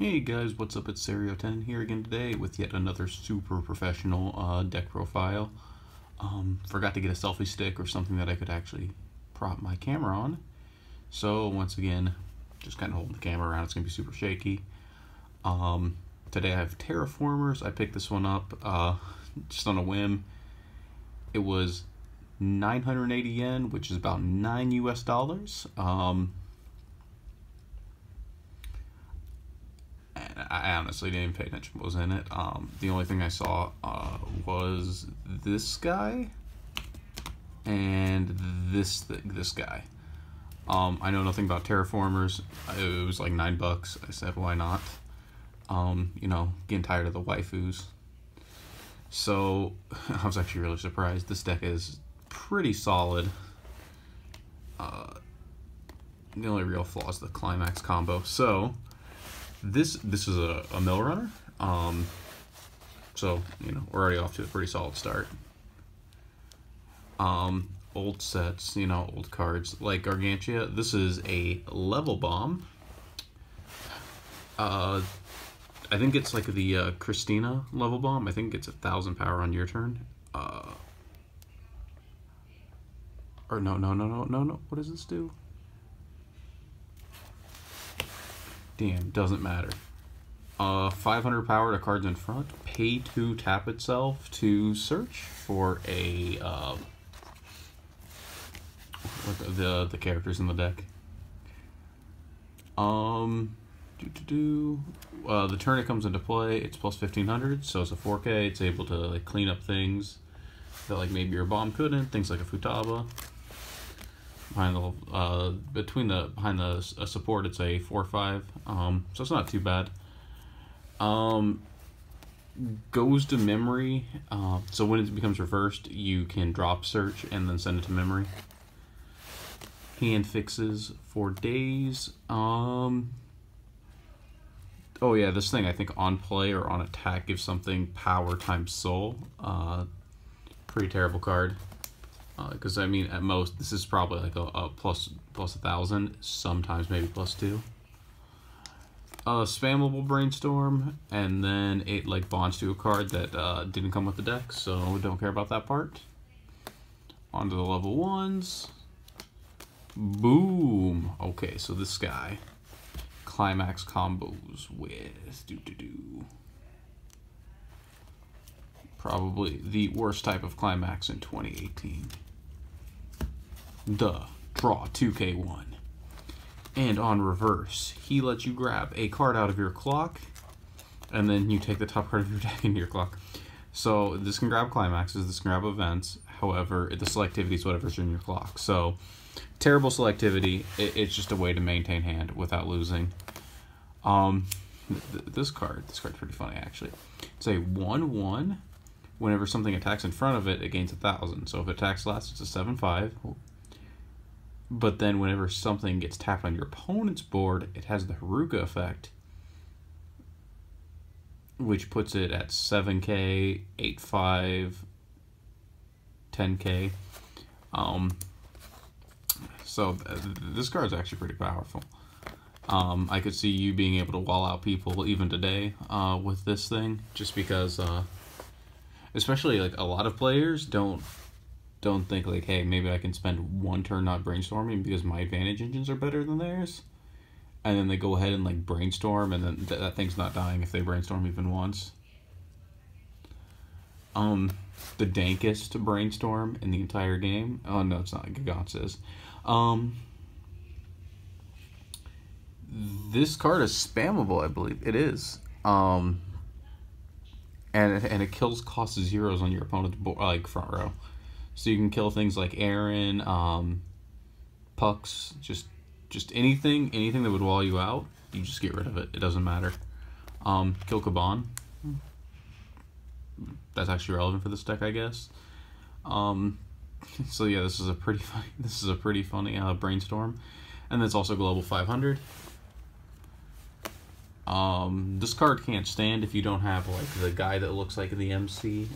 Hey guys, what's up? It's Serio10 here again today with yet another super professional deck profile. Forgot to get a selfie stick or something that I could actually prop my camera on. So once again, just kind of holding the camera around. It's going to be super shaky. Today I have Terraformers. I picked this one up just on a whim. It was 980 yen, which is about $9 US. I honestly didn't even pay attention to what was in it. The only thing I saw was this guy and this guy. I know nothing about Terraformers. It was like $9. I said, why not? You know, getting tired of the waifus. So I was actually really surprised. This deck is pretty solid. The only real flaw is the climax combo. So this is a mill runner, so you know we're already off to a pretty solid start. Old sets, you know, old cards like Gargantia. This is a level bomb. I think it's like the Christina level bomb. I think it's 1,000 power on your turn. Or no. What does this do? Damn, doesn't matter. 500 power to cards in front. Pay to tap itself to search for a the characters in the deck. The turn it comes into play, it's plus 1500, so it's a 4K. It's able to like clean up things that like maybe your bomb couldn't. Things like a Futaba. Behind the support, it's a 4/5, so it's not too bad. Goes to memory, so when it becomes reversed, you can drop search and then send it to memory. Hand fixes for days. Oh yeah, this thing I think on play or on attack gives something power times soul. Pretty terrible card. Because I mean, at most, this is probably like a plus 1,000, sometimes maybe +2. Spammable Brainstorm, and then it like bonds to a card that didn't come with the deck, so we don't care about that part. On to the level 1s. Boom! Okay, so this guy. Climax combos with probably the worst type of climax in 2018. Draw 2K1. And on reverse, he lets you grab a card out of your clock, and then you take the top card of your deck into your clock. So this can grab climaxes, this can grab events, however, the selectivity is whatever's in your clock. So, terrible selectivity, it's just a way to maintain hand without losing. This card's pretty funny actually. It's a 1/1. Whenever something attacks in front of it, it gains 1,000. So if it attacks last, it's a 7/5. But then whenever something gets tapped on your opponent's board, it has the Haruka effect, which puts it at 7K, 8/5, 10K. So this card's actually pretty powerful. I could see you being able to wall out people even today with this thing, just because especially like a lot of players don't think like, hey, maybe I can spend one turn not brainstorming because my advantage engines are better than theirs, and then they go ahead and like brainstorm, and then that thing's not dying if they brainstorm even once. The dankest brainstorm in the entire game. Oh no, it's not. Gigant says. This card is spammable, I believe it is. And it kills cost zeros on your opponent's like front row, so you can kill things like Aaron, Pucks, just anything that would wall you out. You just get rid of it. It doesn't matter. Kill Kaban. That's actually relevant for this deck, I guess. So yeah, this is a pretty funny brainstorm, and it's also global 500. This card can't stand if you don't have like the guy that looks like the MC.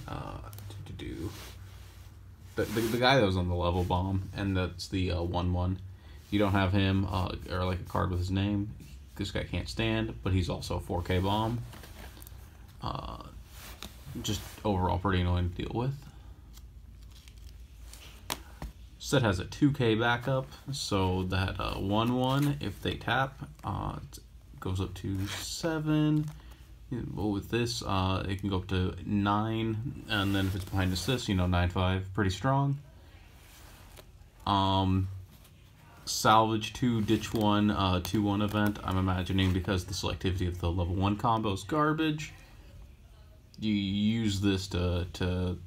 The guy that was on the level bomb, and that's the 1/1. You don't have him or like a card with his name. this guy can't stand, but he's also a 4K bomb. Just overall pretty annoying to deal with. Set has a 2K backup, so that 1/1, if they tap, it goes up to 7. Well, with this, it can go up to 9, and then if it's behind assist, 9/5, pretty strong. Salvage 2, ditch 1, 2/1 event. I'm imagining because the selectivity of the level 1 combo is garbage, you use this to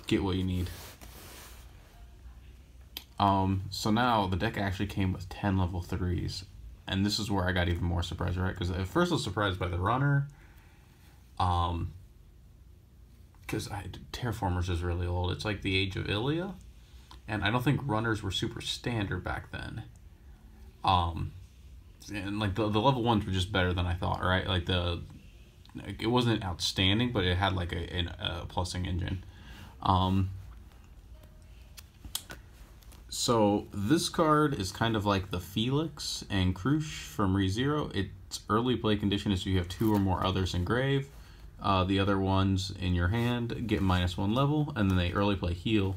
get what you need. So now the deck actually came with 10 level 3s, and this is where I got even more surprised, right? Because at first I was surprised by the runner, because Terraformers is really old. It's like the age of Ilia, and I don't think runners were super standard back then. And like the level 1s were just better than I thought, right? Like it wasn't outstanding, but it had like a plussing engine. So this card is kind of like the Felix and Krush from ReZero. Its early play condition is you have 2 or more others engraved. The other ones in your hand get -1 level, and then they early play heal.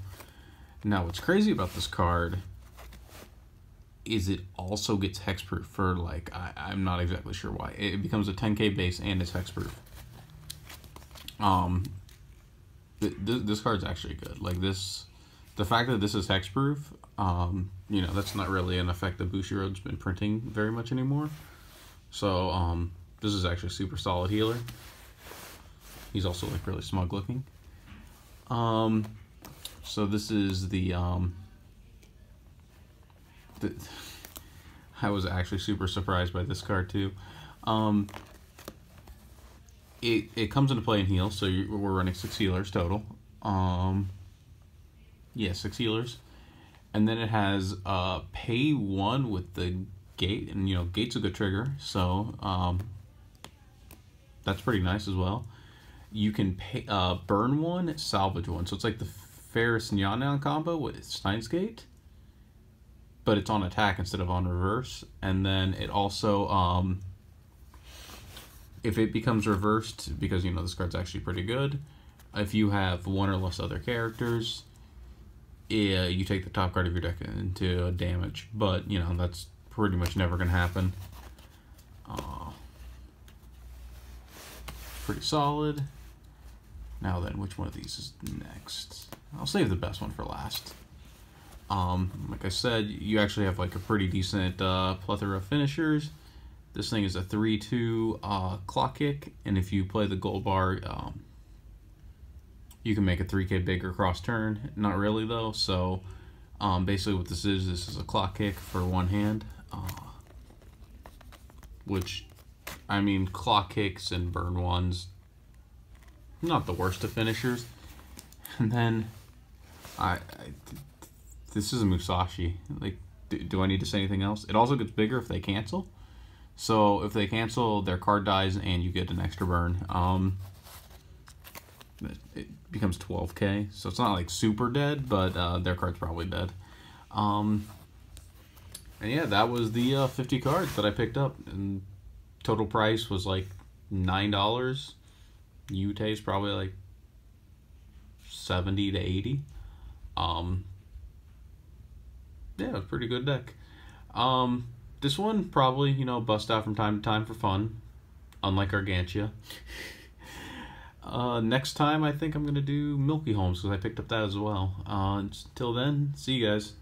Now what's crazy about this card is it also gets hexproof for like, I'm not exactly sure why. It becomes a 10K base and it's hexproof. This card's actually good. Like this, the fact that this is hexproof, that's not really an effect that Bushiroad's been printing very much anymore. So, this is actually super solid healer. He's also like really smug looking. So this is I was actually super surprised by this card too. It comes into play in heal, so we're running 6 healers total. Yeah, 6 healers. And then it has pay 1 with the gate, and gate's a good trigger, so that's pretty nice as well. You can pay burn 1, salvage 1, so it's like the Ferris Nyan combo with Stein's Gate, but it's on attack instead of on reverse. And then it also, if it becomes reversed, because this card's actually pretty good, if you have 1 or less other characters, you take the top card of your deck into damage, but that's pretty much never gonna happen. Pretty solid. Now then, which one of these is next? I'll save the best one for last. Like I said, you actually have like a pretty decent plethora of finishers. This thing is a 3/2 clock kick, and if you play the gold bar, you can make a 3K bigger cross turn. Not really though. So basically what this is a clock kick for one hand, which, I mean, clock kicks and burn 1s, not the worst of finishers. And then this is a Musashi. Like, do I need to say anything else? It also gets bigger if they cancel. So if they cancel, their card dies and you get an extra burn. It becomes 12K, so it's not like super dead, but their card's probably dead. And yeah, that was the 50 cards that I picked up, and total price was like $9. Yute's probably like 70 to 80. Yeah, a pretty good deck. This one probably, bust out from time to time for fun, unlike Gargantia. Next time I think I'm gonna do Milky Holmes, because I picked up that as well. Until then, see you guys.